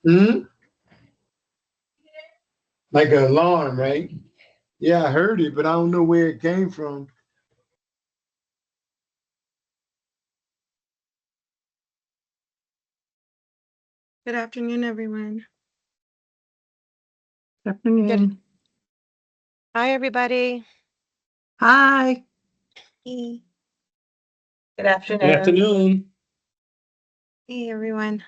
Hmm? Like an alarm, right? Yeah, I heard it, but I don't know where it came from. Good afternoon, everyone. Good afternoon. Hi, everybody. Hi. Hey, Good afternoon. Good afternoon. hey, everyone.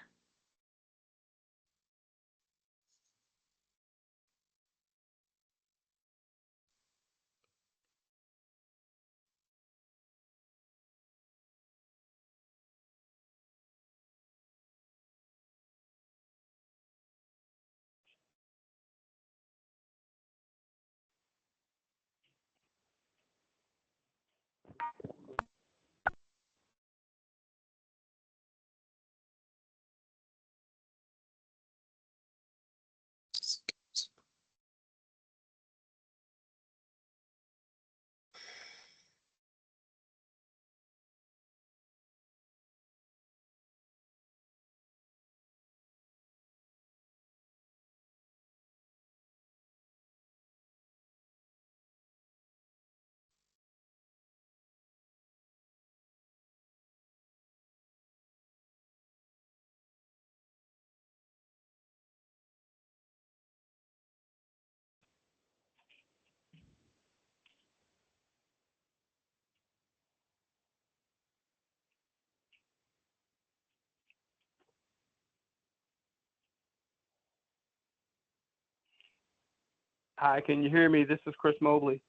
Hi, can you hear me? This is Chris Mobley.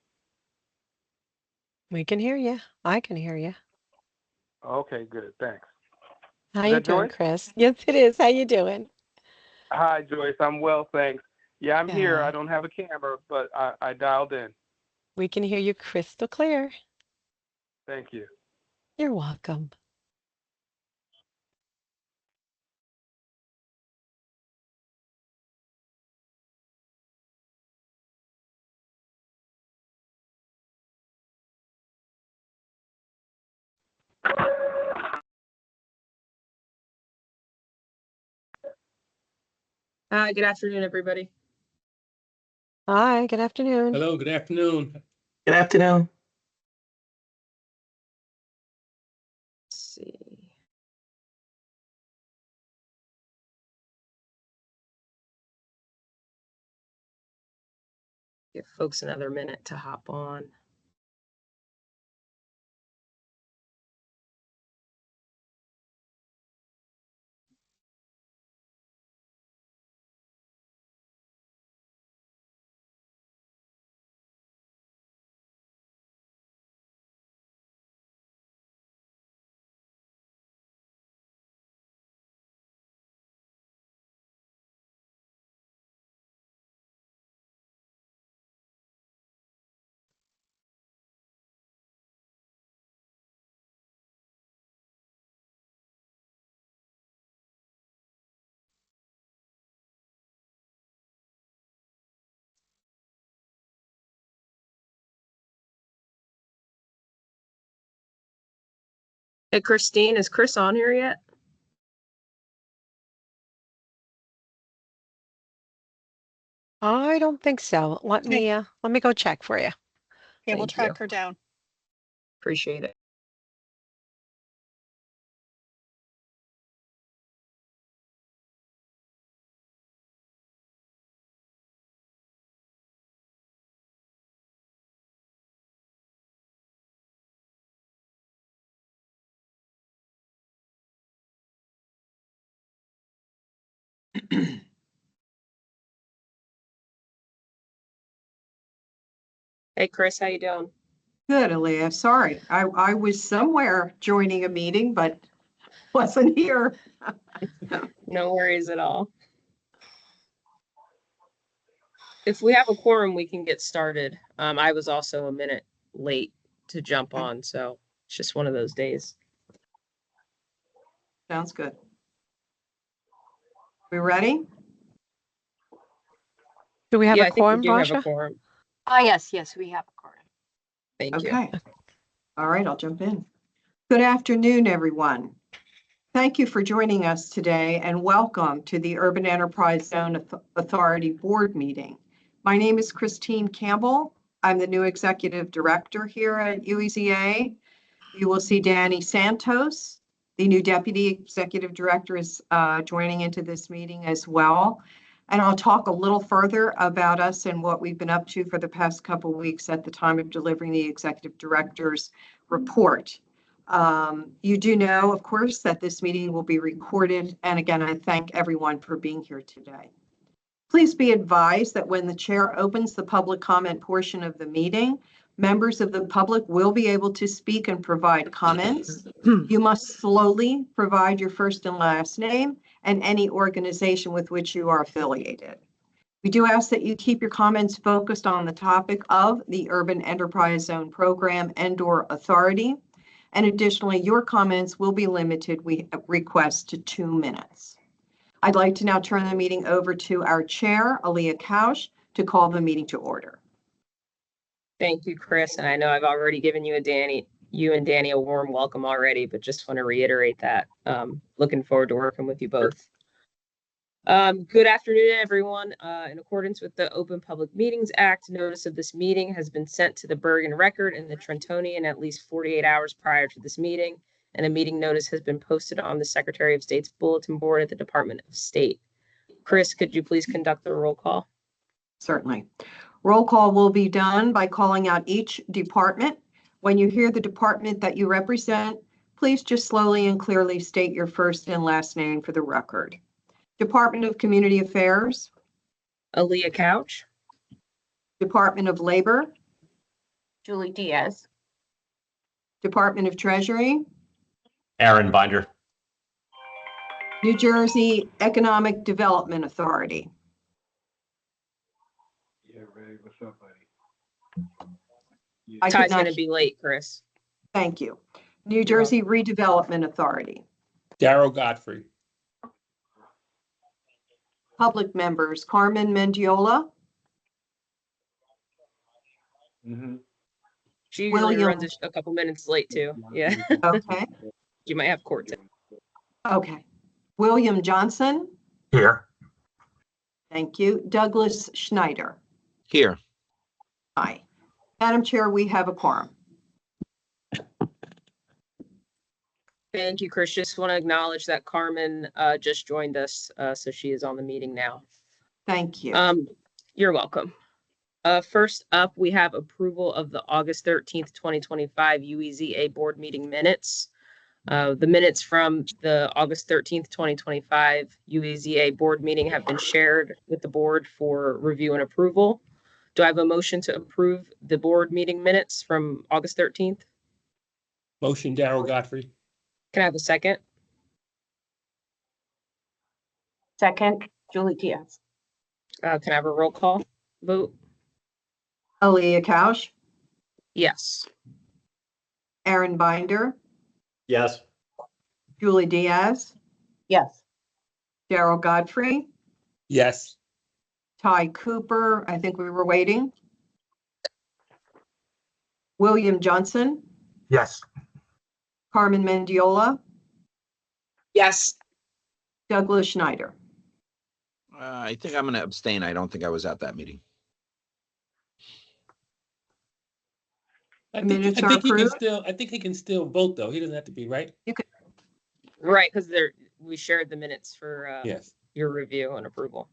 We can hear you. I can hear you. Okay, good. Thanks. How Is you that doing, Joyce? Chris? Yes, it is. How you doing? Hi, Joyce. I'm well, thanks. Yeah, I'm here. I Good. don't have a camera, but I dialed in. We can hear you crystal clear. Thank you. You're welcome. Good afternoon, everybody. Hi, good afternoon. Hello, good afternoon. Good afternoon. Let's see. Give folks another minute to hop on. Hey, Christine, is Chris on here yet? I don't think so. Let me go check for you. Yeah, we'll Thank you. track her down. Appreciate it. Hey, Chris, how you doing? Good, Aaliyah. Sorry. I was somewhere joining a meeting, but wasn't here. No worries at all. If we have a quorum, we can get started. I was also a minute late to jump on, so it's just one of those days. Sounds good. We ready? Do we have Yeah, a I think we quorum, do have a Basha? quorum. Yes, we have a quorum. Thank you. Okay. All right, I'll jump in. Good afternoon, everyone. Thank you for joining us today and welcome to the Urban Enterprise Zone Authority Board meeting. My name is Christine Campbell. I'm the new Executive Director here at UEZA. You will see Danny Santos, the new Deputy Executive Director, is joining into this meeting as well. And I'll talk a little further about us and what we've been up to for the past couple of weeks at the time of delivering the Executive Director's report. You do know, of course, that this meeting will be recorded. And again, I thank everyone for being here today. Please be advised that when the chair opens the public comment portion of the meeting, members of the public will be able to speak and provide comments. You must slowly provide your first and last name and any organization with which you are affiliated. We do ask that you keep your comments focused on the topic of the Urban Enterprise Zone Program and/or Authority. And additionally, your comments will be limited, we request, to 2 minutes. I'd like to now turn the meeting over to our chair, Aaliyah Kausch, to call the meeting to order. Thank you, Chris. And I know I've already given you and Danny a warm welcome already, but just want to reiterate that. Looking forward to working with you both. Good afternoon, everyone. In accordance with the Open Public Meetings Act, notice of this meeting has been sent to the Bergen Record and the Trentonian at least 48 hours prior to this meeting, and a meeting notice has been posted on the Secretary of State's bulletin board at the Department of State. Chris, could you please conduct the roll call? Certainly. Roll call will be done by calling out each department. When you hear the department that you represent, please just slowly and clearly state your first and last name for the record. Department of Community Affairs. Aaliyah Couch. Department of Labor. Julie Diaz. Department of Treasury. Aaron Binder. New Jersey Economic Development Authority. Yeah, Ray, what's up, buddy? I could Ty's not- going to be late, Chris. Thank you. New Jersey Redevelopment Authority. Darrell Godfrey. Public members, Carmen Mendiola. She usually William. runs a couple minutes late too. Yeah, Okay, you might have court today. okay. William Johnson. Here. Thank you. Douglas Schneider. Here. Aye. Madam Chair, we have a quorum. Thank you, Chris. Just want to acknowledge that Carmen just joined us, so she is on the meeting now. Thank you. You're welcome. First up, we have approval of the August 13th, 2025 UEZA board meeting minutes. The minutes from the August 13th, 2025 UEZA board meeting have been shared with the board for review and approval. Do I have a motion to approve the board meeting minutes from August 13th? Motion, Darrell Godfrey. Can I have a second? Second, Julie Diaz. Can I have a roll call vote? Aaliyah Kausch, Yes. Aaron Binder, Yes. Julie Diaz, Yes. Darrell Godfrey, Yes. Ty Cooper, I think we were waiting. William Johnson, Yes. Carmen Mendiola, Yes. Douglas Schneider. I think I'm going to abstain. I don't think I was at that meeting. I Minutes think are he can approved. still. I think he can still vote though. He doesn't have to be right. Right, because we shared the minutes for Yes. your review and approval.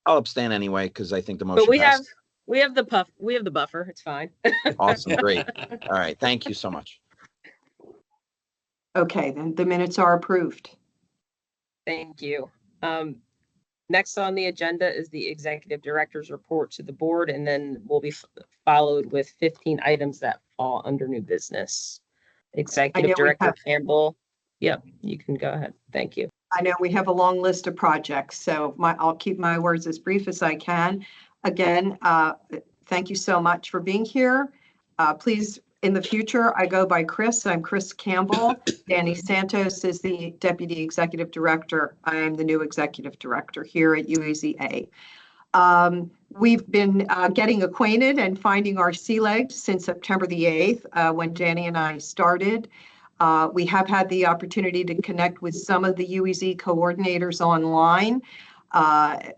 I'll abstain anyway because I think the motion But we passed. have the buffer. It's fine. Awesome. Great. All right. Thank you so much. Okay, then the minutes are approved. Thank you. Next on the agenda is the executive director's report to the board, and then we'll be followed with 15 items that fall under new business. Executive we Director have- Campbell. Yep, you can go ahead. Thank you. I know we have a long list of projects, so I'll keep my words as brief as I can. Again, thank you so much for being here. Please, in the future, I go by Chris. I'm Chris Campbell. Danny Santos is the Deputy Executive Director. I am the new Executive Director here at UEZA. We've been getting acquainted and finding our sea legs since September the 8th, when Danny and I started. We have had the opportunity to connect with some of the UEZ coordinators online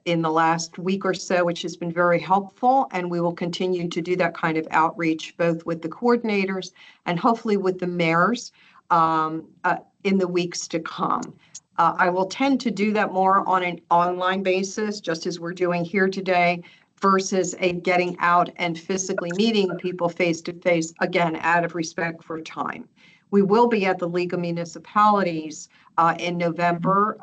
in the last week or so, which has been very helpful. And we will continue to do that kind of outreach, both with the coordinators and hopefully with the mayors in the weeks to come. I will tend to do that more on an online basis, just as we're doing here today, versus a getting out and physically meeting people face to face, again, out of respect for time. We will be at the League of Municipalities in November.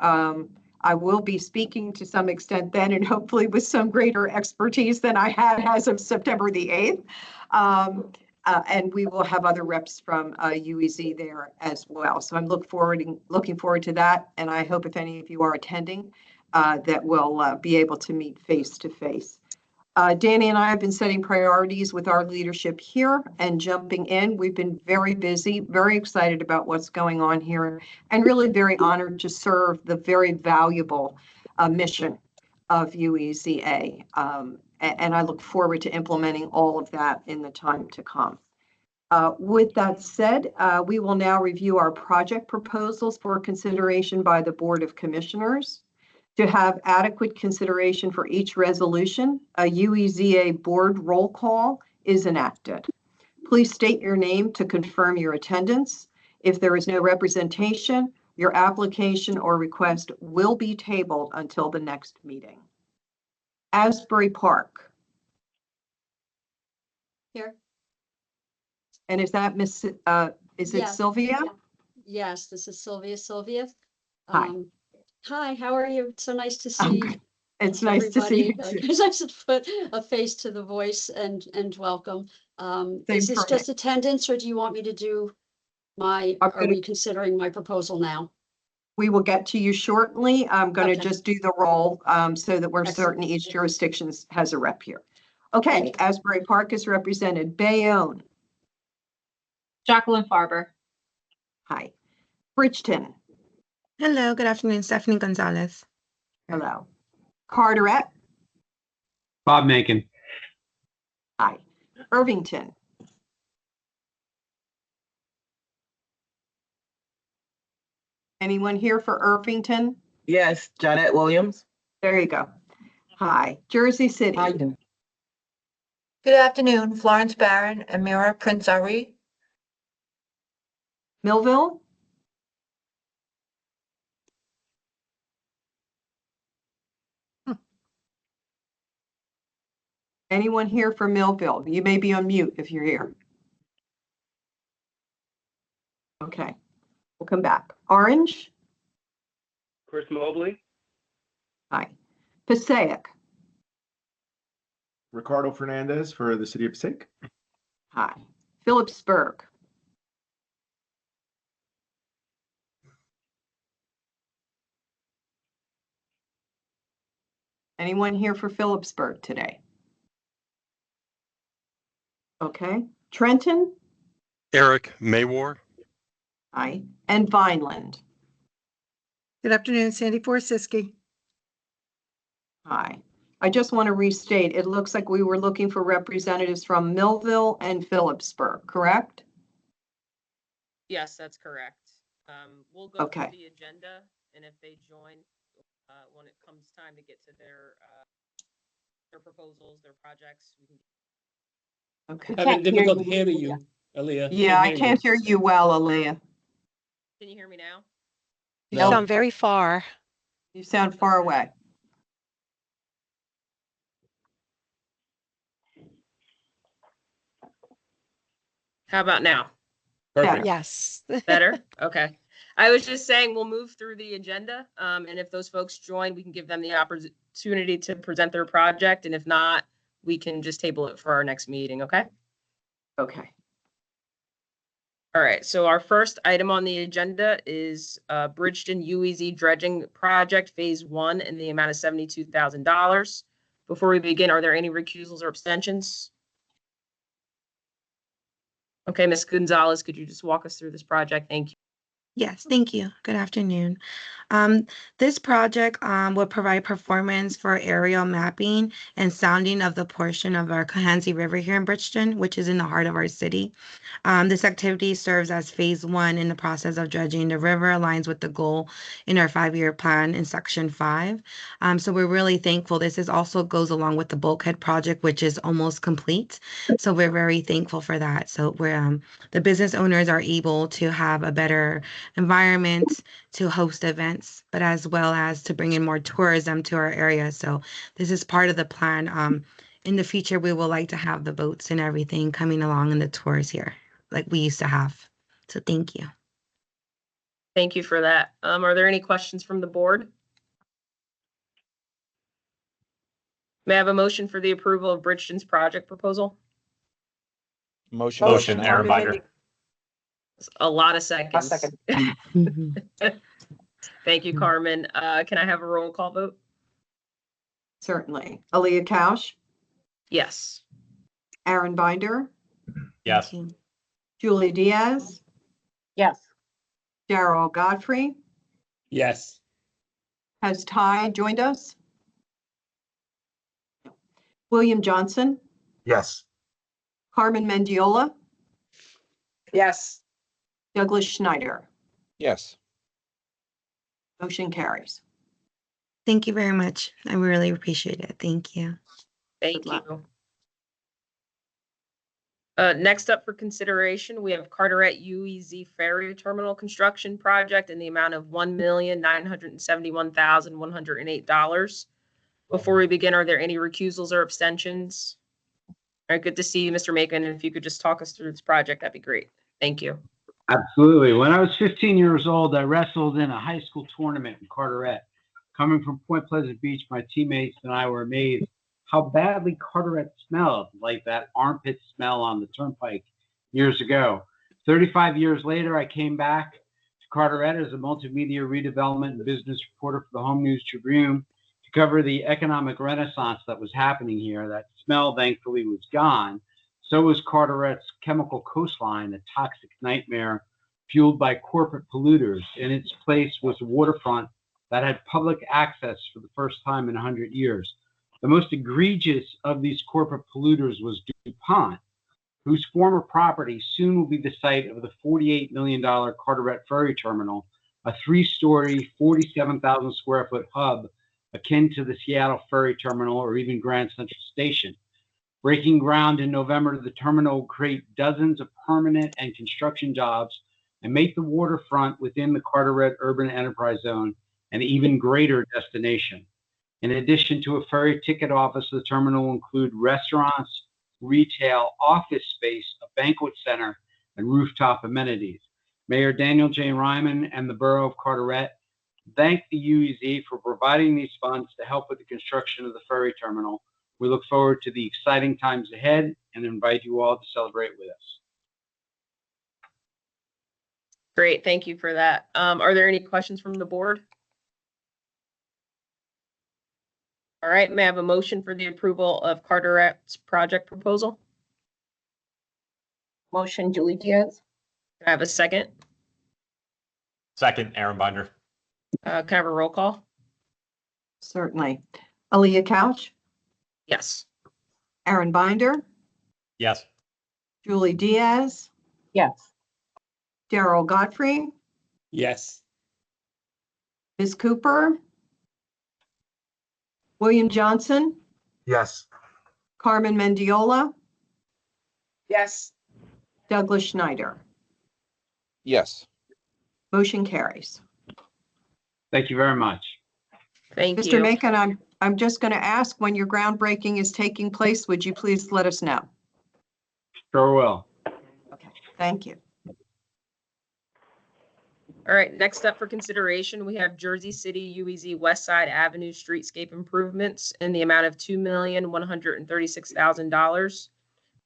I will be speaking to some extent then, and hopefully with some greater expertise than I had as of September the 8th. And we will have other reps from UEZ there as well. So I'm looking forward to that. And I hope if any of you are attending, that we'll be able to meet face to face. Danny and I have been setting priorities with our leadership here and jumping in. We've been very busy, very excited about what's going on here, and really very honored to serve the very valuable mission of UEZA. And I look forward to implementing all of that in the time to come. With that said, we will now review our project proposals for consideration by the Board of Commissioners. To have adequate consideration for each resolution, a UEZA board roll call is enacted. Please state your name to confirm your attendance. If there is no representation, your application or request will be tabled until the next meeting. Asbury Park. Here. And is that Miss, is it Yeah. Sylvia? Yes, this is Sylvia. Sylvia. Hi. Hi, how are you? It's so nice to see It's nice to see you everybody. too. It's nice to put a face to the voice and welcome. Is this for just attendance, or do you want me to do I'm are gonna- we considering my proposal now? We will get to you shortly. I'm going to Okay. just do the roll so that we're Excellent. certain each jurisdiction has a rep here. Okay, Thank Asbury Park is represented. Bayonne. Jacqueline Farber. Hi. Bridgeton. Hello, good afternoon, Stephanie Gonzalez. Hello. Carteret. Bob Mankin. Hi. Irvington. Anyone here for Irvington? Yes, Janet Williams. There you go. Hi. Jersey City. Good afternoon, Florence Barron, Amira Prince Ari. Millville. Anyone here for Millville? You may be on mute if you're here. Okay, we'll come back. Orange. Chris Mobley. Hi. Passaic. Ricardo Fernandez for the city of Passaic. Hi. Phillipsburg. Anyone here for Phillipsburg today? Okay. Trenton. Eric Maywar. Hi. And Vineland. Good afternoon, Sandy Forsiski. Hi. I just want to restate, it looks like we were looking for representatives from Millville and Phillipsburg, correct? Yes, that's correct. We'll go Okay. through the agenda, and if they join, when it comes time to get to their proposals, their projects, we can. Okay. Having Can't hear difficulty you. hearing you, Aaliyah. Yeah, I can't hear you well, Aaliyah. Can you hear me now? You No. sound very far. You sound far away. How about now? Perfect. Yes. Better? Okay. I was just saying we'll move through the agenda, and if those folks join, we can give them the opportunity to present their project, and if not, we can just table it for our next meeting, okay? Okay. All right, so our first item on the agenda is Bridgeton UEZ Dredging Project Phase 1 in the amount of $72,000. Before we begin, are there any recusals or abstentions? Okay, Ms. Gonzalez, could you just walk us through this project? Thank you. Yes, thank you. Good afternoon. This project will provide performance for aerial mapping and sounding of the portion of our Cohansey River here in Bridgeton, which is in the heart of our city. This activity serves as phase one in the process of dredging the river, aligns with the goal in our 5-year plan in section 5. So we're really thankful. This is also goes along with the bulkhead project, which is almost complete. So we're very thankful for that. So we're the business owners are able to have a better environment to host events, but as well as to bring in more tourism to our area. So this is part of the plan. In the future, we will like to have the boats and everything coming along in the tours here, like we used to have. So thank you. Thank you for that. Are there any questions from the board? May I have a motion for the approval of Bridgeton's project proposal? Motion. Aaron Binder. A lot of seconds. second. Thank you, Carmen. Can I have a roll call vote? Certainly. Aaliyah Couch, Yes. Aaron Binder, Yes. Thank you. Julie Diaz, Yes. Daryl Godfrey. Yes. Has Ty joined us? William Johnson, Yes. Carmen Mendiola, Yes. Douglas Schneider. Yes. Motion carries. Thank you very much. I really appreciate it. Thank you. Thank Good luck. you. Next up for consideration, we have Carteret UEZ Ferry Terminal Construction Project in the amount of $1,971,108. Before we begin, are there any recusals or abstentions? All right, good to see you, Mr. Macon. If you could just talk us through this project, that'd be great. Thank you. Absolutely. When I was 15 years old, I wrestled in a high school tournament in Carteret. Coming from Point Pleasant Beach, my teammates and I were amazed how badly Carteret smelled, like that armpit smell on the turnpike years ago. 35 years later, I came back to Carteret as a multimedia redevelopment and business reporter for the Home News Tribune to cover the economic renaissance that was happening here. That smell, thankfully, was gone. So was Carteret's chemical coastline, a toxic nightmare fueled by corporate polluters. In its place was a waterfront that had public access for the first time in 100 years. The most egregious of these corporate polluters was DuPont, whose former property soon will be the site of the $48 million Carteret Ferry Terminal, a 3-story, 47,000 square foot hub akin to the Seattle Ferry Terminal or even Grand Central Station. Breaking ground in November, the terminal will create dozens of permanent and construction jobs and make the waterfront within the Carteret Urban Enterprise Zone an even greater destination. In addition to a ferry ticket office, the terminal will include restaurants, retail, office space, a banquet center, and rooftop amenities. Mayor Daniel J. Ryman and the Borough of Carteret thank the UEZ for providing these funds to help with the construction of the ferry terminal. We look forward to the exciting times ahead and invite you all to celebrate with us. Great, thank you for that. Are there any questions from the board? All right, may I have a motion for the approval of Carteret's project proposal? Motion, Julie Diaz. Can I have a second? Second, Aaron Binder. Can I have a roll call? Certainly. Aaliyah Couch, Yes. Aaron Binder, Yes. Julie Diaz, Yes. Daryl Godfrey, Yes. Ms. Cooper, William Johnson, Yes. Carmen Mendiola, Yes. Douglas Schneider. Yes. Motion carries. Thank you very much. Thank Mr. you. Macon, I'm just going to ask when your groundbreaking is taking place, would you please let us know? Sure will. Okay, thank you. All right, next up for consideration, we have Jersey City UEZ West Side Avenue streetscape improvements in the amount of $2,136,000.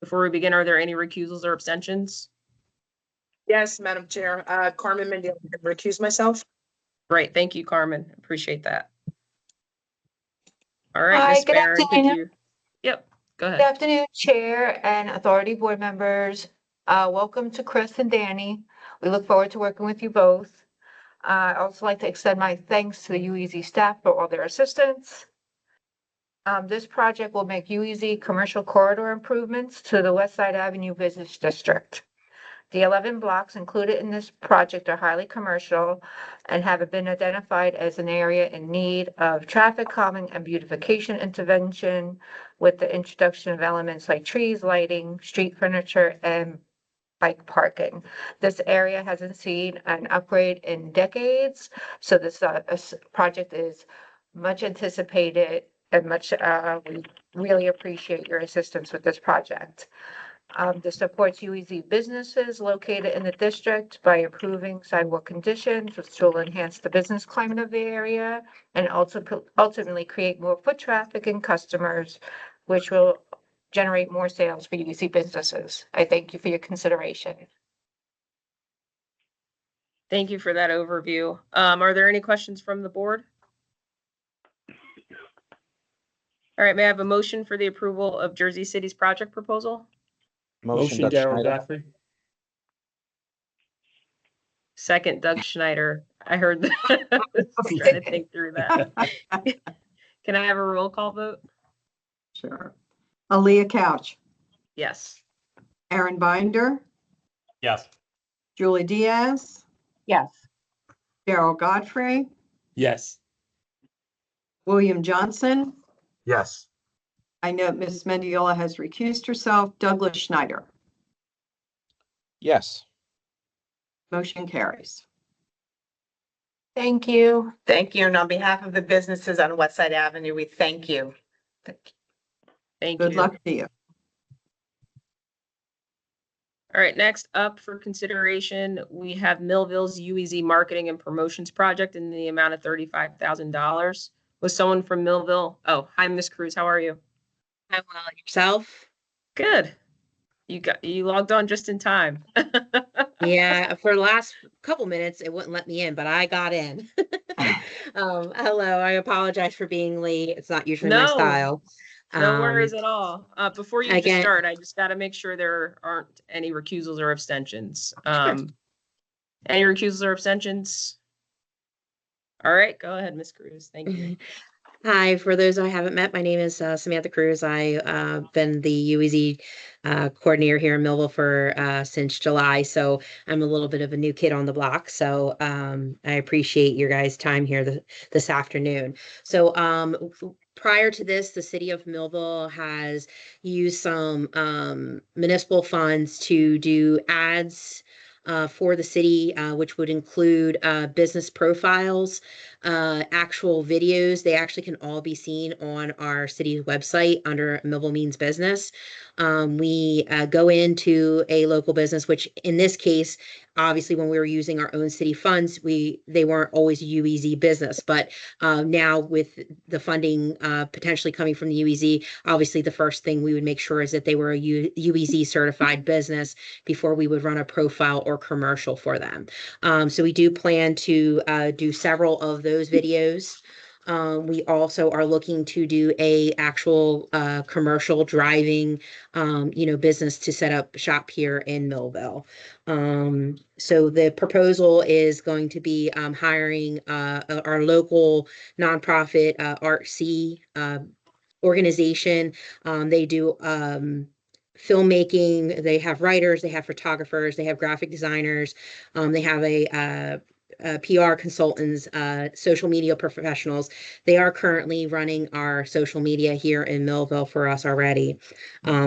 Before we begin, are there any recusals or abstentions? Yes, Madam Chair. Carmen Mendiola, I recuse myself. Great, thank you, Carmen. Appreciate that. All right, Hi, Ms. good Barron, could afternoon. you? Yep, go Good ahead. afternoon, Chair and Authority Board members. Welcome to Chris and Danny. We look forward to working with you both. I also like to extend my thanks to the UEZ staff for all their assistance. This project will make UEZ commercial corridor improvements to the West Side Avenue Business District. The 11 blocks included in this project are highly commercial and have been identified as an area in need of traffic calming and beautification intervention with the introduction of elements like trees, lighting, street furniture, and bike parking. This area hasn't seen an upgrade in decades, so this project is much anticipated and we really appreciate your assistance with this project. This supports UEZ businesses located in the district by improving sidewalk conditions, which will enhance the business climate of the area and ultimately create more foot traffic and customers, which will generate more sales for UEZ businesses. I thank you for your consideration. Thank you for that overview. Are there any questions from the board? All right, may I have a motion for the approval of Jersey City's project proposal? Motion, Motion, Doug Daryl Schneider. Godfrey. Second, Doug Schneider. I heard that. Just trying to think through that. Can I have a roll call vote? Sure. Aaliyah Couch, Yes. Aaron Binder, Yes. Julie Diaz, Yes. Daryl Godfrey, Yes. William Johnson. Yes. I note Ms. Mendiola has recused herself. Douglas Schneider. Yes. Motion carries. Thank you. Thank you. And on behalf of the businesses on West Side Avenue, we thank you. Thank Good you. luck to you. All right, next up for consideration, we have Millville's UEZ Marketing and Promotions Project in the amount of $35,000. Was someone from Millville? Oh, hi, Miss Cruz. How are you? I'm well. Yourself? Good. You logged on just in time. Yeah, for the last couple minutes, it wouldn't let me in, but I got in. Hello, I apologize for being late. It's not usually my No. style. No worries at all. Before you just again- start, I just got to make sure there aren't any recusals or abstentions. Any recusals or abstentions? All right, go ahead, Miss Cruz. Thank you. Hi, for those I haven't met, my name is Samantha Cruz. I've been the UEZ coordinator here in Millville for since July, so I'm a little bit of a new kid on the block. So I appreciate your guys' time here this afternoon. So prior to this, the city of Millville has used some municipal funds to do ads for the city, which would include business profiles, actual videos. They actually can all be seen on our city's website under Millville Means Business. We go into a local business, which in this case, obviously when we were using our own city funds, they weren't always UEZ business, but now with the funding potentially coming from the UEZ, obviously the first thing we would make sure is that they were a UEZ certified business before we would run a profile or commercial for them. So we do plan to do several of those videos. We also are looking to do a actual commercial driving, business to set up shop here in Millville. So the proposal is going to be hiring our local nonprofit ArtC organization. They do filmmaking. They have writers, they have photographers, they have graphic designers, they have a PR consultants, social media professionals. They are currently running our social media here in Millville for us already,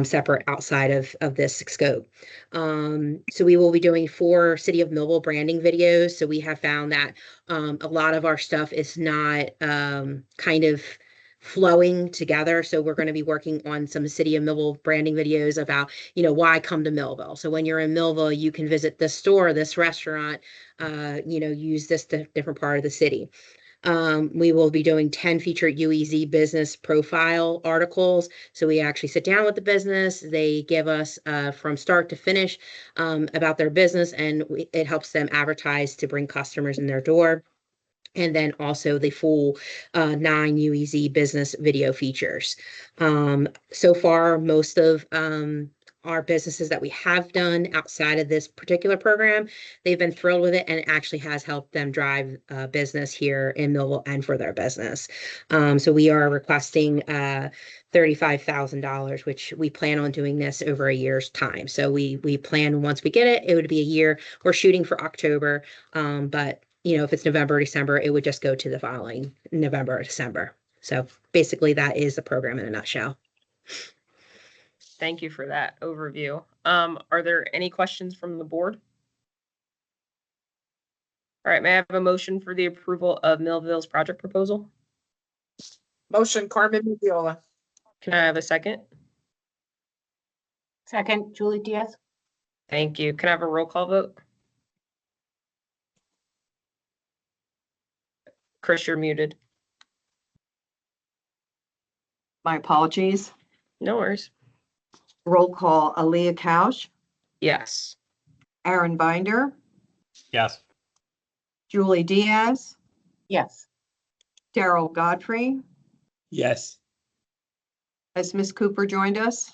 separate outside of this scope. So we will be doing 4 City of Millville branding videos. So we have found that a lot of our stuff is not kind of flowing together. So we're going to be working on some City of Millville branding videos about, why come to Millville. So when you're in Millville, you can visit this store, this restaurant, use this different part of the city. We will be doing 10 featured UEZ business profile articles. So we actually sit down with the business. They give us from start to finish about their business, and it helps them advertise to bring customers in their door. And then also the full 9 UEZ business video features. So far, most of our businesses that we have done outside of this particular program, they've been thrilled with it, and it actually has helped them drive business here in Millville and for their business. So we are requesting $35,000, which we plan on doing this over a year's time. So we plan, once we get it, it would be a year. We're shooting for October, but if it's November or December, it would just go to the following November or December. So basically that is the program in a nutshell. Thank you for that overview. Are there any questions from the board? All right, may I have a motion for the approval of Millville's project proposal? Motion, Carmen Mendiola. Can I have a second? Second, Julie Diaz. Thank you. Can I have a roll call vote? Chris, you're muted. My apologies. No worries. Roll call, Aaliyah Couch, Yes. Aaron Binder, Yes. Julie Diaz, Yes. Daryl Godfrey. Yes. Has Miss Cooper joined us?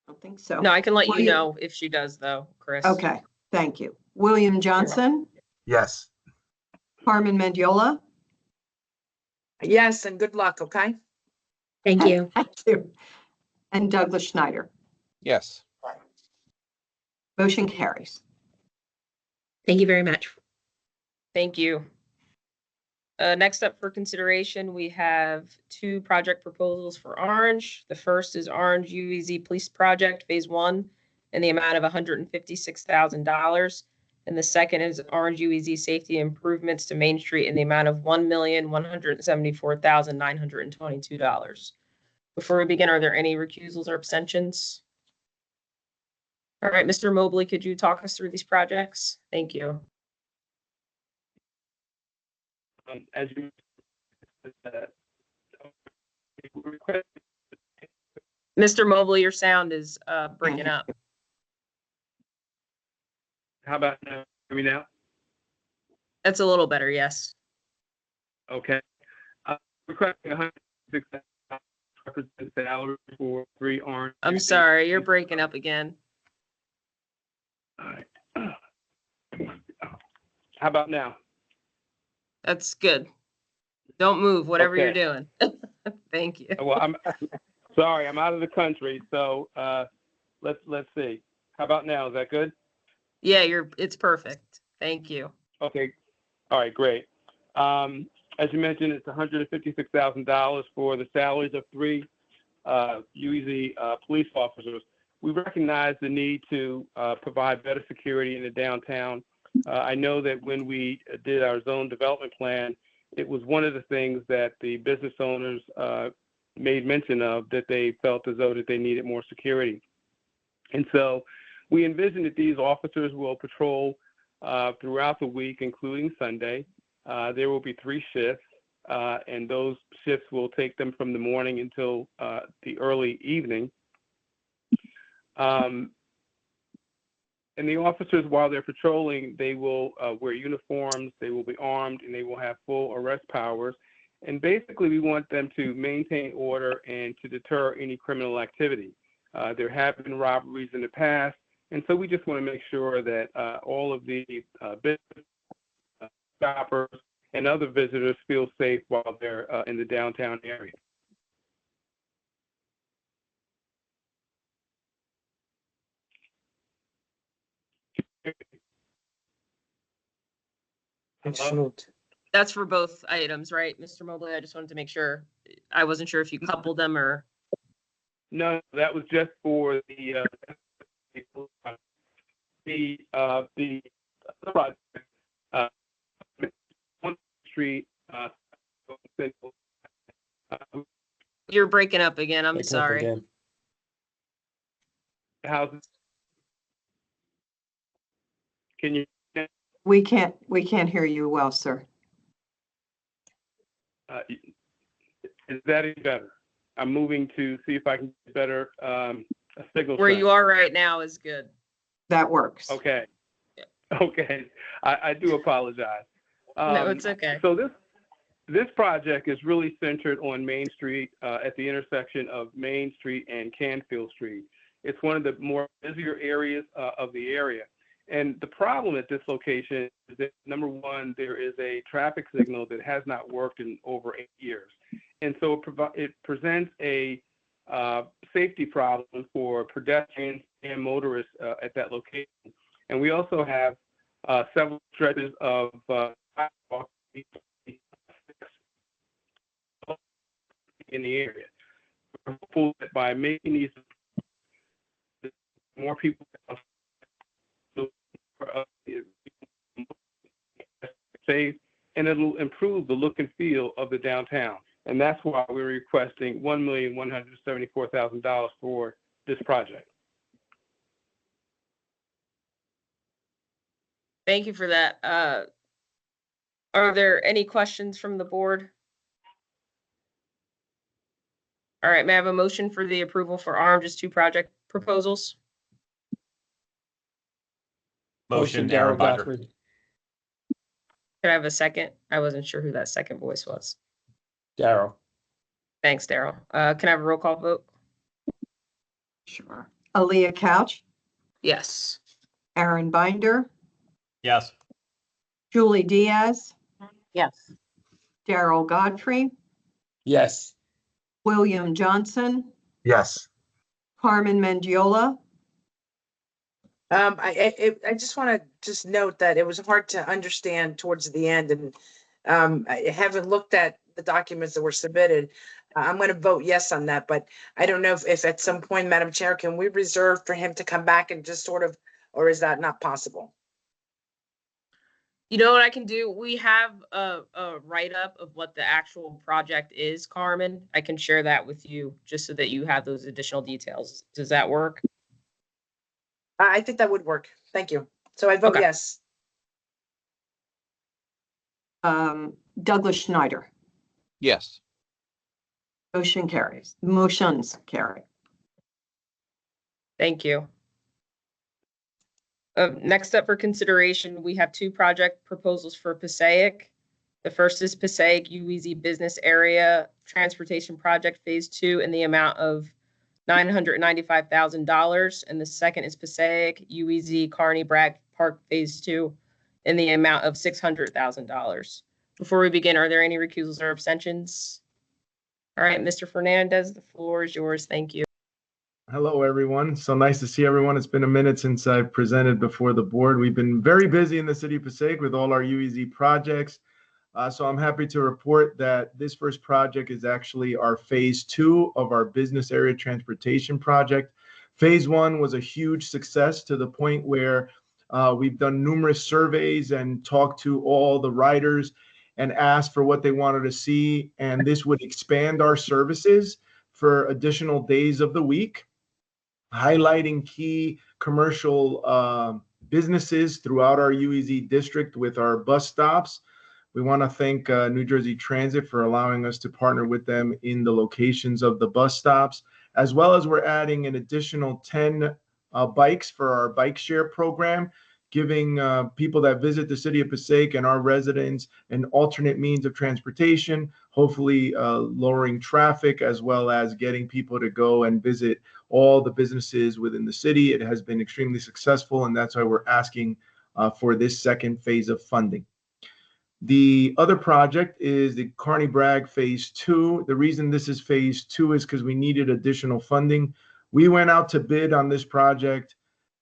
I don't think so. No, I can let you William- know if she does though, Chris. Okay, thank you. William Johnson, Yes. Carmen Mendiola. Yes, and good luck, okay? Thank you. Thank you. And Douglas Schneider. Yes. Motion carries. Thank you very much. Thank you. Next up for consideration, we have two project proposals for Orange. The first is Orange UEZ Police Project Phase 1 in the amount of $156,000. And the second is Orange UEZ Safety Improvements to Main Street in the amount of $1,174,922. Before we begin, are there any recusals or abstentions? All right, Mr. Mobley, could you talk us through these projects? Thank you. As you request, Mr. Mobley, your sound is breaking up. how about now? Hear me now? That's a little better, yes. Okay. Requesting $106,000 represent salary for 3 Orange. I'm sorry, you're breaking up again. All right. How about now? That's good. Don't move, whatever you're Okay. doing. Thank you. Well, I'm sorry, I'm out of the country, so let's see. How about now? Is that good? Yeah, it's perfect. Thank you. Okay. All right, great. As you mentioned, it's $156,000 for the salaries of 3 UEZ police officers. We recognize the need to provide better security in the downtown. I know that when we did our zone development plan, it was one of the things that the business owners made mention of, that they felt as though that they needed more security. And so we envision that these officers will patrol throughout the week, including Sunday. There will be 3 shifts, and those shifts will take them from the morning until the early evening. And the officers, while they're patrolling, they will wear uniforms, they will be armed, and they will have full arrest powers. And basically, we want them to maintain order and to deter any criminal activity. There have been robberies in the past, and so we just want to make sure that all of the business shoppers and other visitors feel safe while they're in the downtown area. Hello? That's for both items, right, Mr. Mobley? I just wanted to make sure. I wasn't sure if you coupled them or. No, that was just for the project. On street. You're breaking up again. I'm Breaking up sorry. again. Houses. Can you? We can't hear you well, sir. Is that any better? I'm moving to see if I can get better a signal. Where strength. you are right now is good. That works. Okay. Okay. I do apologize. No, it's okay. So this project is really centered on Main Street at the intersection of Main Street and Canfield Street. It's one of the more busier areas of the area. And the problem at this location is that, number one, there is a traffic signal that has not worked in over 8 years. And so it presents a safety problem for pedestrians and motorists at that location. And we also have several stretches of sidewalk in the area. We're hopeful that by making these, more people safe, and it'll improve the look and feel of the downtown. And that's why we're requesting $1,174,000 for this project. Thank you for that. Are there any questions from the board? All right, may I have a motion for the approval for RMGIS 2 project proposals? Motion, Darrell Aaron Binder. Godfrey. Can I have a second? I wasn't sure who that second voice was. Darrell. Thanks, Daryl. Can I have a roll call vote? Sure. Aaliyah Couch, Yes. Aaron Binder, Yes. Julie Diaz, Yes. Darrell Godfrey, Yes. William Johnson, Yes. Carmen Mendiola, I just want to just note that it was hard to understand towards the end, and I haven't looked at the documents that were submitted. I'm going to vote yes on that, but I don't know if at some point, Madam Chair, can we reserve for him to come back and just sort of, or is that not possible? You know what I can do? We have a write-up of what the actual project is, Carmen. I can share that with you just so that you have those additional details. Does that work? I think that would work. Thank you. So I vote Okay. yes. Douglas Schneider. Yes. Motion carries. Motions carry. Thank you. Next up for consideration, we have 2 project proposals for Passaic. The first is Passaic UEZ Business Area Transportation Project Phase 2 in the amount of $995,000. And the second is Passaic UEZ Kearney Bragg Park Phase 2 in the amount of $600,000. Before we begin, are there any recusals or abstentions? All right, Mr. Fernandez, the floor is yours. Thank you. Hello, everyone. So nice to see everyone. It's been a minute since I've presented before the board. We've been very busy in the city of Passaic with all our UEZ projects. So I'm happy to report that this first project is actually our phase 2 of our business area transportation project. Phase 1 was a huge success to the point where we've done numerous surveys and talked to all the riders and asked for what they wanted to see. And this would expand our services for additional days of the week, highlighting key commercial businesses throughout our UEZ district with our bus stops. We want to thank New Jersey Transit for allowing us to partner with them in the locations of the bus stops, as well as we're adding an additional 10 bikes for our bike share program, giving people that visit the city of Passaic and our residents an alternate means of transportation, hopefully lowering traffic, as well as getting people to go and visit all the businesses within the city. It has been extremely successful, and that's why we're asking for this second phase of funding. The other project is the Kearney Bragg Phase 2. The reason this is Phase 2 is because we needed additional funding. We went out to bid on this project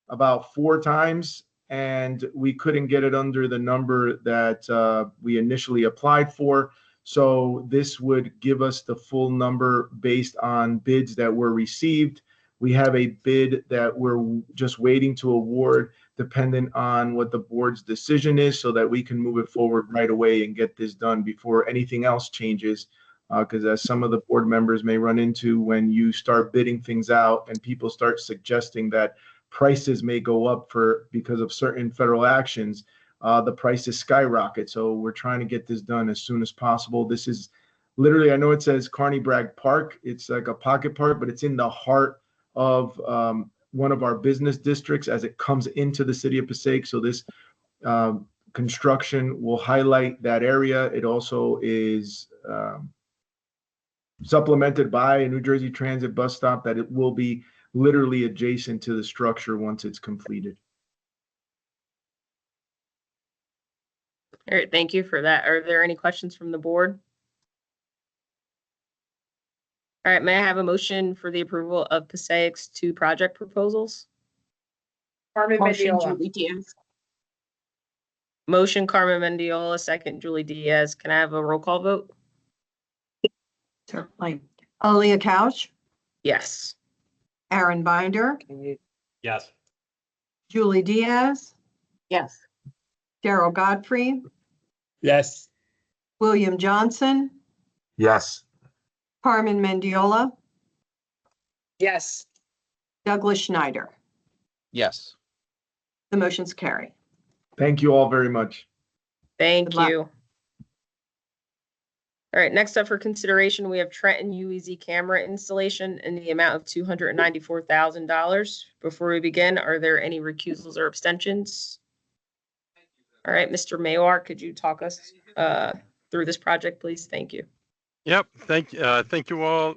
about 4 times, and we couldn't get it under the number that we initially applied for. So this would give us the full number based on bids that were received. We have a bid that we're just waiting to award, dependent on what the board's decision is, so that we can move it forward right away and get this done before anything else changes. Because as some of the board members may run into, when you start bidding things out and people start suggesting that prices may go up because of certain federal actions, the prices skyrocket. So we're trying to get this done as soon as possible. This is literally, I know it says Kearney Bragg Park. It's like a pocket park, but it's in the heart of one of our business districts as it comes into the city of Passaic. So this construction will highlight that area. It also is supplemented by a New Jersey Transit bus stop that it will be literally adjacent to the structure once it's completed. All right, thank you for that. Are there any questions from the board? All right, may I have a motion for the approval of Passaic's 2 project proposals? Carmen Motion, Mendiola. Julie Diaz. Motion Carmen Mendiola, second Julie Diaz. Can I have a roll call vote? Certainly. Aaliyah Couch, Yes. Aaron Binder, Yes. Julie Diaz, Yes. Daryl Godfrey, Yes. William Johnson, Yes. Carmen Mendiola, Yes. Douglas Schneider. Yes. The motion's carry. Thank you all very much. Thank Good luck. you. All right, next up for consideration, we have Trenton UEZ camera installation in the amount of $294,000. Before we begin, are there any recusals or abstentions? All right, Mr. Mayor, could you talk us through this project, please? Thank you. Yep, thank you all.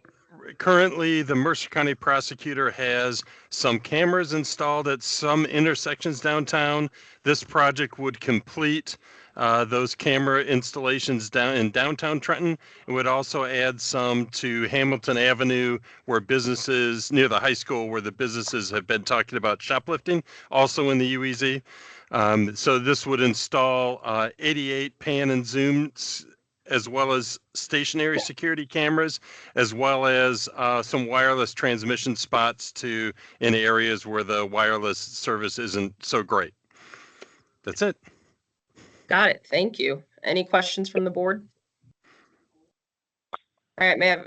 Currently, the Mercer County prosecutor has some cameras installed at some intersections downtown. This project would complete those camera installations down in downtown Trenton. It would also add some to Hamilton Avenue, where businesses near the high school, where the businesses have been talking about shoplifting, also in the UEZ. So this would install 88 pan and zoom, as well as stationary security cameras, as well as some wireless transmission spots in areas where the wireless service isn't so great. That's it. Got it. Thank you. Any questions from the board? All right, may I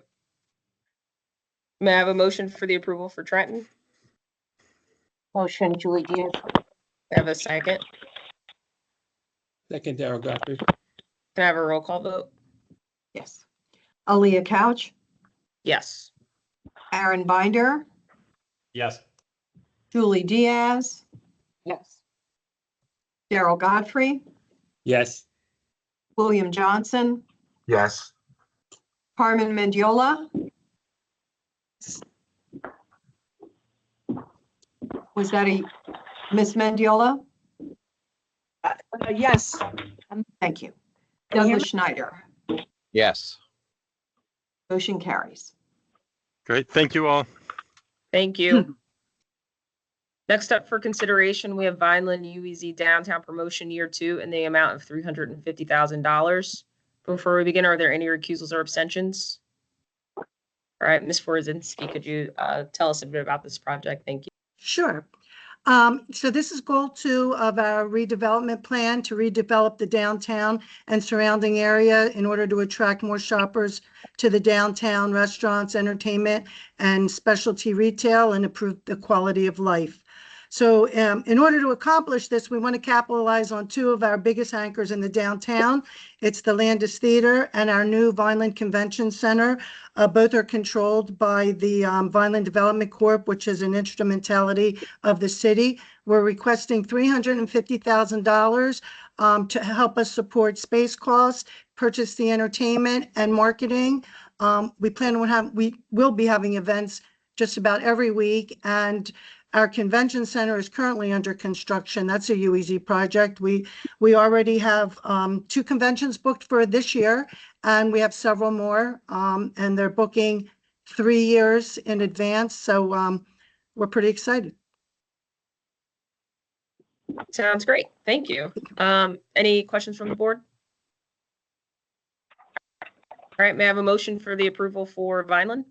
have a motion for the approval for Trenton? Motion, Julie Diaz. I have a second. Second, Daryl Godfrey. Can I have a roll call vote? Yes. Aaliyah Couch, Yes. Aaron Binder, Yes. Julie Diaz, Yes. Daryl Godfrey, Yes. William Johnson, Yes. Carmen Mendiola. Was that a Miss Mendiola? Yes. Thank you. Can you hear Douglas me? Schneider. Yes. Motion carries. Great. Thank you all. Thank you. Next up for consideration, we have Vineland UEZ Downtown Promotion Year 2 in the amount of $350,000. Before we begin, are there any recusals or abstentions? All right, Ms. Forzinski, could you tell us a bit about this project? Thank you. Sure. So this is goal 2 of our redevelopment plan to redevelop the downtown and surrounding area in order to attract more shoppers to the downtown, restaurants, entertainment, and specialty retail, and improve the quality of life. So in order to accomplish this, we want to capitalize on 2 of our biggest anchors in the downtown. It's the Landis Theater and our new Vineland Convention Center. Both are controlled by the Vineland Development Corp., which is an instrumentality of the city. We're requesting $350,000 to help us support space costs, purchase the entertainment, and marketing. We will be having events just about every week, and our convention center is currently under construction. That's a UEZ project. We already have 2 conventions booked for this year, and we have several more, and they're booking 3 years in advance. So we're pretty excited. Sounds great. Thank you. Any questions from the board? All right, may I have a motion for the approval for Vineland?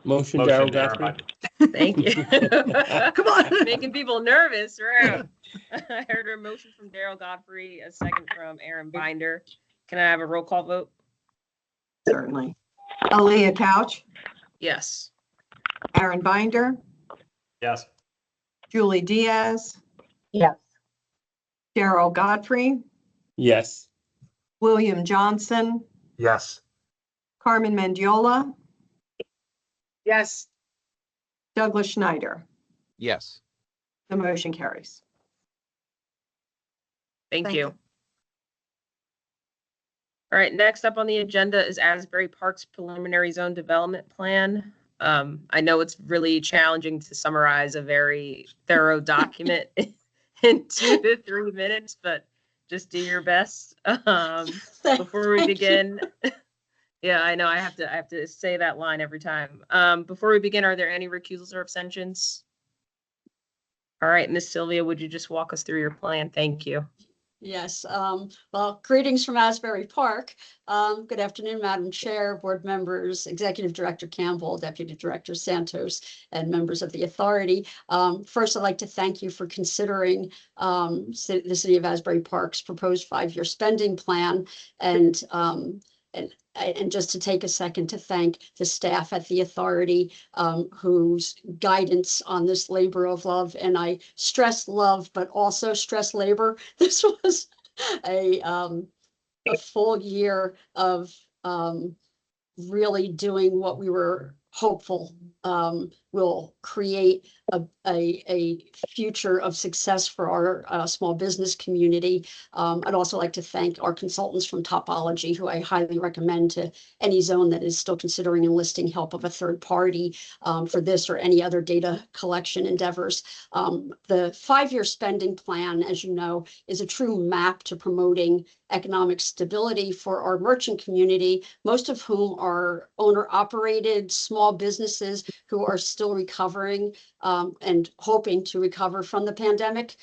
Motion, Daryl Godfrey. Thank you. Come on. Making people nervous, right? I heard a motion from Daryl Godfrey, a second from Aaron Binder. Can I have a roll call vote? Certainly. Aaliyah Couch, Yes. Aaron Binder, Yes. Julie Diaz, Yes. Daryl Godfrey, Yes. William Johnson, Yes. Carmen Mendiola, Yes. Douglas Schneider. Yes. The motion carries. Thank you. All right, next up on the agenda is Asbury Park's preliminary zone development plan. I know it's really challenging to summarize a very thorough document in 2 to 3 minutes, but just do your best. Before we begin, yeah, I know I have to say that line every time. Before we begin, are there any recusals or abstentions? All right, Miss Sylvia, would you just walk us through your plan? Thank you. Yes, well, greetings from Asbury Park. Good afternoon, Madam Chair, board members, Executive Director Campbell, Deputy Director Santos, and members of the authority. First, I'd like to thank you for considering the City of Asbury Park's proposed 5-year spending plan, and just to take a second to thank the staff at the authority whose guidance on this labor of love, and I stress love, but also stress labor. This was a full year of really doing what we were hopeful will create a future of success for our small business community. I'd also like to thank our consultants from Topology, who I highly recommend to any zone that is still considering enlisting help of a third party for this or any other data collection endeavors. The 5-year spending plan, as you know, is a true map to promoting economic stability for our merchant community, most of whom are owner-operated small businesses who are still recovering and hoping to recover from the pandemic.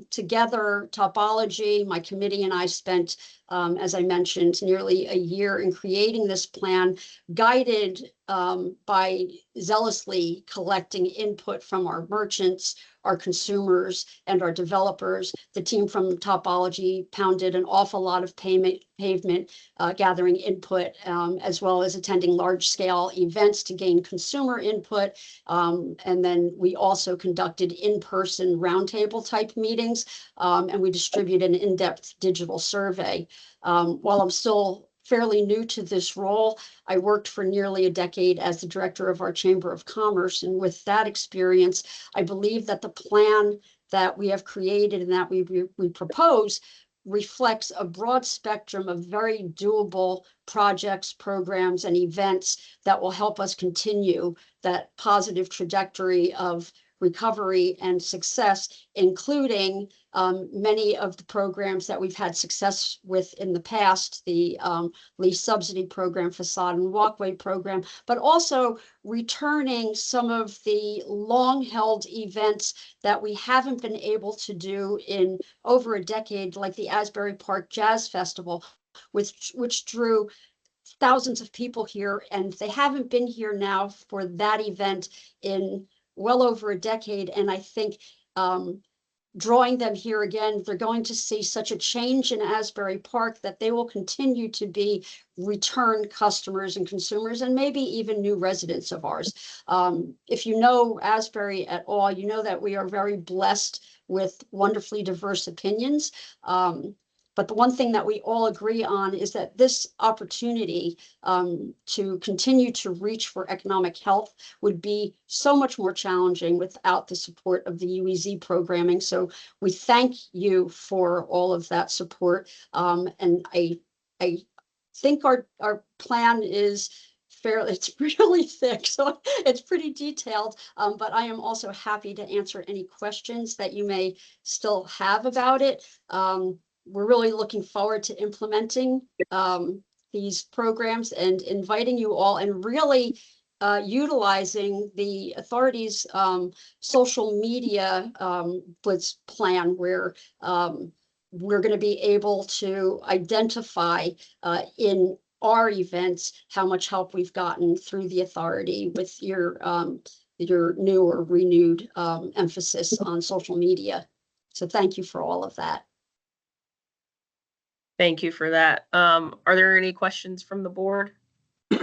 Together, Topology, my committee, and I spent, as I mentioned, nearly a year in creating this plan, guided by zealously collecting input from our merchants, our consumers, and our developers. The team from Topology pounded an awful lot of pavement, gathering input, as well as attending large-scale events to gain consumer input. And then we also conducted in-person roundtable type meetings, and we distributed an in-depth digital survey. While I'm still fairly new to this role, I worked for nearly a decade as the director of our Chamber of Commerce. And with that experience, I believe that the plan that we have created and that we propose reflects a broad spectrum of very doable projects, programs, and events that will help us continue that positive trajectory of recovery and success, including many of the programs that we've had success with in the past, the lease subsidy program, facade and walkway program, but also returning some of the long-held events that we haven't been able to do in over a decade, like the Asbury Park Jazz Festival, which drew thousands of people here, and they haven't been here now for that event in well over a decade. And I think drawing them here again, they're going to see such a change in Asbury Park that they will continue to be return customers and consumers, and maybe even new residents of ours. If you know Asbury at all, you know that we are very blessed with wonderfully diverse opinions. But the one thing that we all agree on is that this opportunity to continue to reach for economic health would be so much more challenging without the support of the UEZ programming. So we thank you for all of that support. And I think our plan is fairly, it's really thick, so it's pretty detailed, but I am also happy to answer any questions that you may still have about it. We're really looking forward to implementing these programs and inviting you all, and really utilizing the authority's social media blitz plan, where we're going to be able to identify in our events how much help we've gotten through the authority with your new or renewed emphasis on social media. So thank you for all of that. Thank you for that. Are there any questions from the board? All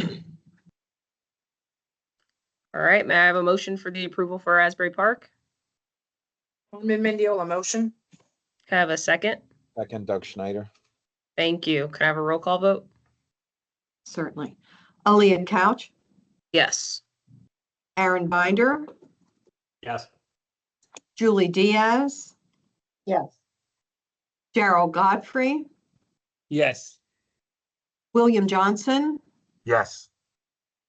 right, may I have a motion for the approval for Asbury Park? Alderman Mendiola, motion. Can I have a second? Second, Doug Schneider. Thank you. Can I have a roll call vote? Certainly. Aaliyah Couch, Yes. Aaron Binder, Yes. Julie Diaz, Yes. Gerald Godfrey, Yes. William Johnson, Yes.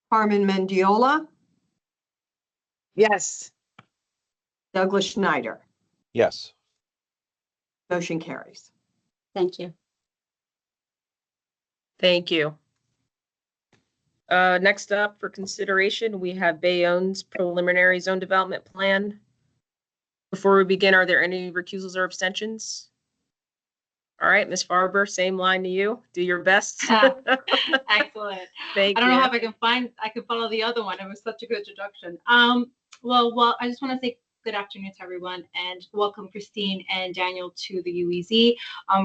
Carmen Mendiola, Yes. Douglas Schneider. Yes. Motion carries. Thank you. Thank you. Next up for consideration, we have Bayonne's preliminary zone development plan. Before we begin, are there any recusals or abstentions? All right, Ms. Farber, same line to you. Do your best. Excellent. Thank I don't know you. if I can follow the other one. It was such a good introduction. Well, I just want to say good afternoon to everyone and welcome Christine and Daniel to the UEZ.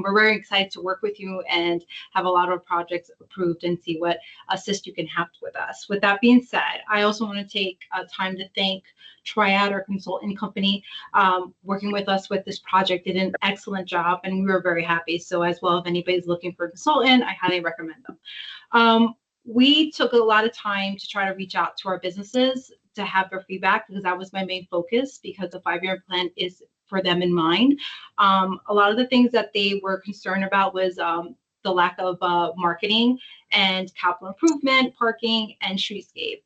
We're very excited to work with you and have a lot of projects approved and see what assist you can have with us. With that being said, I also want to take time to thank Triad, our consulting company, working with us with this project, did an excellent job and we were very happy. So as well, if anybody's looking for a consultant, I highly recommend them. We took a lot of time to try to reach out to our businesses to have their feedback because that was my main focus because the 5-year plan is for them in mind. A lot of the things that they were concerned about was the lack of marketing and capital improvement, parking, and streetscape.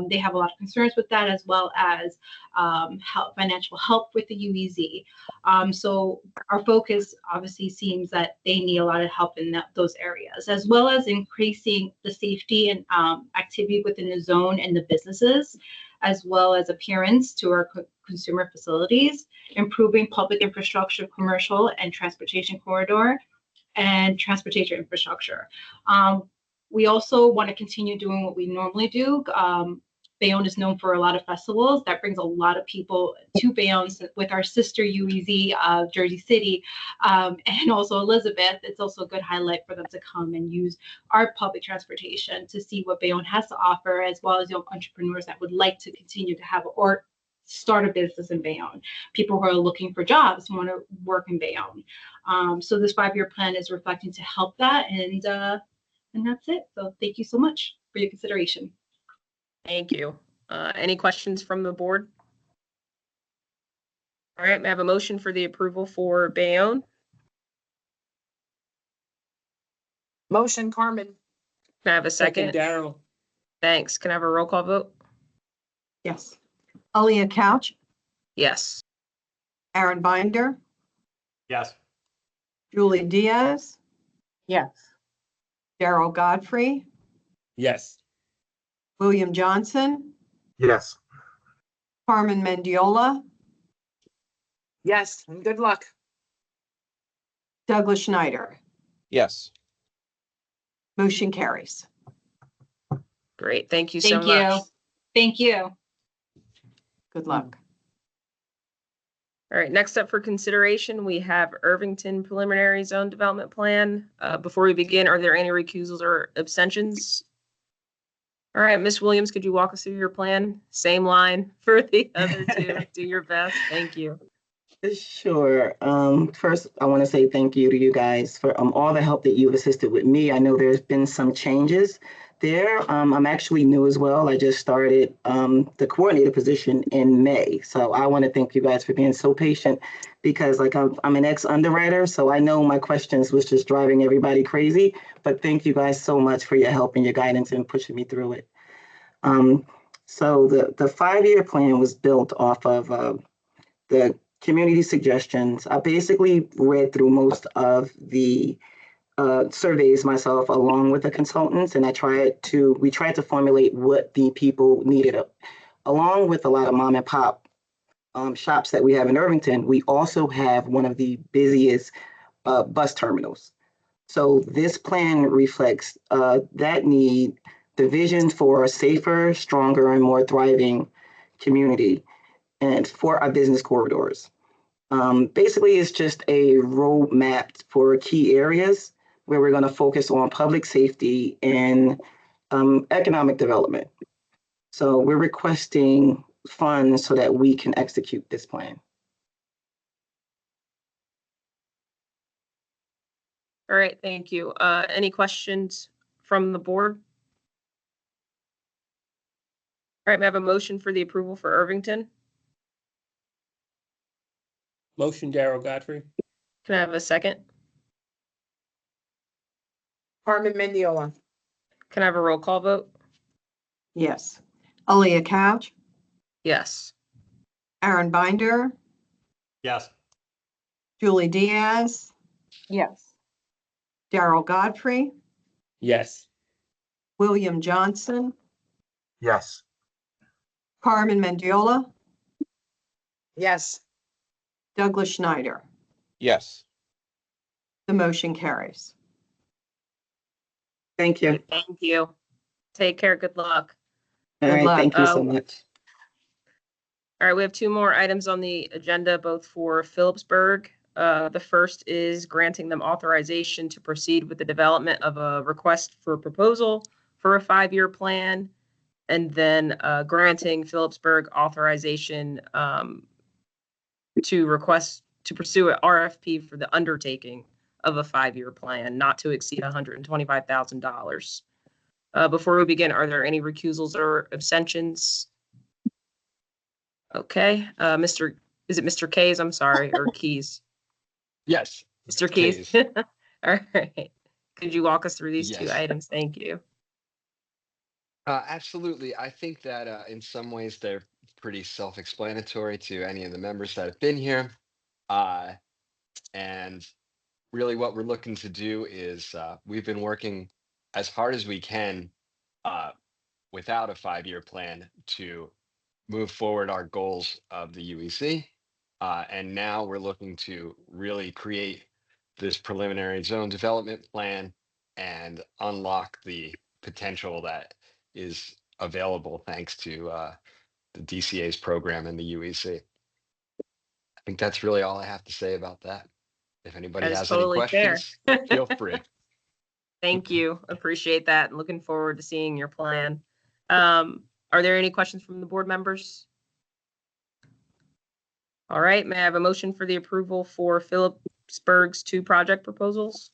They have a lot of concerns with that as well as financial help with the UEZ. So our focus obviously seems that they need a lot of help in those areas, as well as increasing the safety and activity within the zone and the businesses, as well as appearance to our consumer facilities, improving public infrastructure, commercial and transportation corridor, and transportation infrastructure. We also want to continue doing what we normally do. Bayonne is known for a lot of festivals. That brings a lot of people to Bayonne with our sister UEZ of Jersey City and also Elizabeth. It's also a good highlight for them to come and use our public transportation to see what Bayonne has to offer, as well as young entrepreneurs that would like to continue to have or start a business in Bayonne. People who are looking for jobs want to work in Bayonne. So this 5-year plan is reflecting to help that, and that's it. So thank you so much for your consideration. Thank you. Any questions from the board? All right, may I have a motion for the approval for Bayonne? Motion, Carmen. Can I have a second? Darrell. Thanks. Can I have a roll call vote? Yes. Alia Couch, Yes. Aaron Binder, Yes. Julie Diaz, Yes. Darrell Godfrey, Yes. William Johnson, Yes. Carmen Mendiola, Yes, and good luck. Douglas Schneider. Yes. Motion carries. Great. Thank you so Thank much. you. Thank you. Good luck. All right, next up for consideration, we have Irvington Preliminary Zone Development Plan. Before we begin, are there any recusals or abstentions? All right, Ms. Williams, could you walk us through your plan? Same line for the other two. Do your best. Thank you. Sure. First, I want to say thank you to you guys for all the help that you've assisted with me. I know there's been some changes there. I'm actually new as well. I just started the coordinator position in May. So I want to thank you guys for being so patient because like I'm an ex-underwriter, so I know my questions was just driving everybody crazy. But thank you guys so much for your help and your guidance and pushing me through it. So the 5-year plan was built off of the community suggestions. I basically read through most of the surveys myself along with the consultants, and we tried to formulate what the people needed. Along with a lot of mom and pop shops that we have in Irvington, we also have one of the busiest bus terminals. So this plan reflects that need, the vision for a safer, stronger, and more thriving community and for our business corridors. Basically, it's just a roadmap for key areas where we're going to focus on public safety and economic development. So we're requesting funds so that we can execute this plan. All right, thank you. Any questions from the board? All right, may I have a motion for the approval for Irvington? Motion, Darrell Godfrey. Can I have a second? Carmen Mendiola. Can I have a roll call vote? Yes. Aaliyah Couch, Yes. Aaron Binder, Yes. Julie Diaz, Yes. Daryl Godfrey, Yes. William Johnson, Yes. Carmen Mendiola, Yes. Douglas Schneider. Yes. The motion carries. Thank you. Thank you. Take care. Good luck. All Good right, luck. thank you so much. All right, we have two more items on the agenda, both for Phillipsburg. The first is granting them authorization to proceed with the development of a request for proposal for a 5-year plan, and then granting Phillipsburg authorization to request to pursue an RFP for the undertaking of a 5-year plan, not to exceed $125,000. Before we begin, are there any recusals or abstentions? Okay, is it Mr. Kays? I'm sorry, or Keys? Yes. Mr. Keys. All right. Could you walk us through these two Yes. items? Thank you. Absolutely. I think that in some ways they're pretty self-explanatory to any of the members that have been here. And really what we're looking to do is we've been working as hard as we can without a 5-year plan to move forward our goals of the UEC. And now we're looking to really create this preliminary zone development plan and unlock the potential that is available thanks to the DCA's program and the UEC. I think that's really all I have to say about that. If anybody That is has totally any fair. questions, feel free. Thank you. Appreciate that. And looking forward to seeing your plan. Are there any questions from the board members? All right, may I have a motion for the approval for Phillipsburg's 2 project proposals?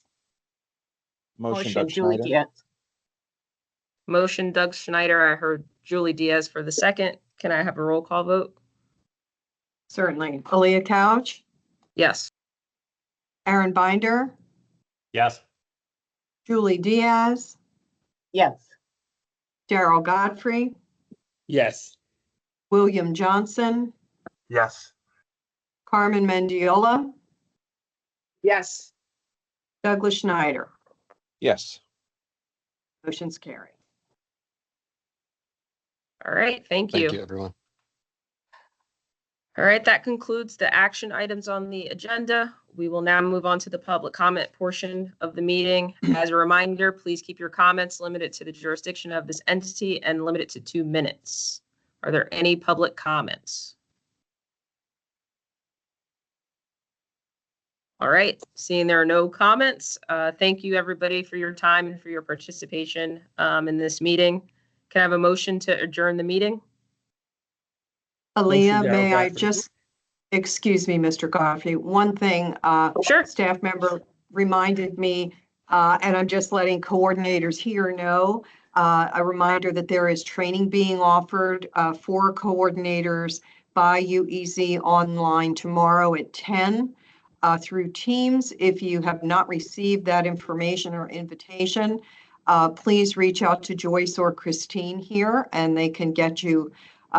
Motion, Doug Julie Schneider. Diaz. Motion, Doug Schneider. I heard Julie Diaz for the second. Can I have a roll call vote? Certainly. Aaliyah Couch, Yes. Aaron Binder, Yes. Julie Diaz, Yes. Daryl Godfrey, Yes. William Johnson, Yes. Carmen Mendiola, Yes. Douglas Schneider. Yes. Motion's carried. All right, thank you. Thank you, everyone. All right, that concludes the action items on the agenda. We will now move on to the public comment portion of the meeting. As a reminder, please keep your comments limited to the jurisdiction of this entity and limit it to 2 minutes. Are there any public comments? All right, seeing there are no comments, thank you everybody for your time and for your participation in this meeting. Can I have a motion to adjourn the meeting? Aaliyah, Daryl may I Godfrey. just, excuse me, Mr. Godfrey, one thing, Sure. staff member reminded me, and I'm just letting coordinators here know, a reminder that there is training being offered for coordinators by UEZ online tomorrow at 10 through Teams. If you have not received that information or invitation, please reach out to Joyce or Christine here, and they can get you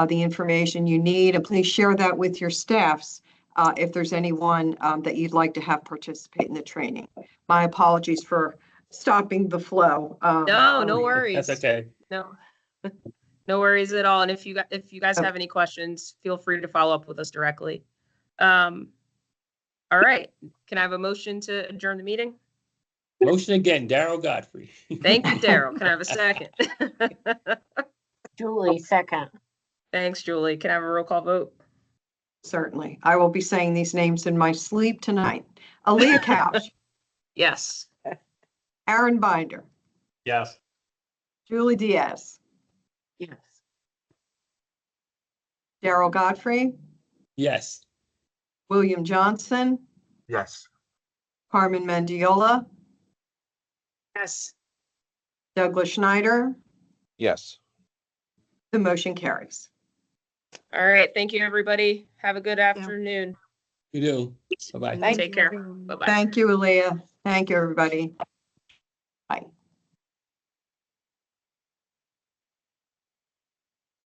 the information you need. And please share that with your staffs if there's anyone that you'd like to have participate in the training. My apologies for stopping the flow. No worries. That's okay. No, no worries at all. And if you guys have any questions, feel free to follow up with us directly. All right, can I have a motion to adjourn the meeting? Motion again, Daryl Godfrey. Thank you, Daryl. Can I have a second? Julie, second. Thanks, Julie. Can I have a roll call vote? Certainly. I will be saying these names in my sleep tonight. Aaliyah Couch, Yes. Aaron Binder, Yes. Julie Diaz, Yes. Daryl Godfrey, Yes. William Johnson, Yes. Carmen Mendiola, Yes. Douglas Schneider. Yes. The motion carries. All right. Thank you, everybody. Have a good afternoon. You do. Bye-bye. Take care. Bye-bye. Thank you, Aaliyah. Thank you, everybody.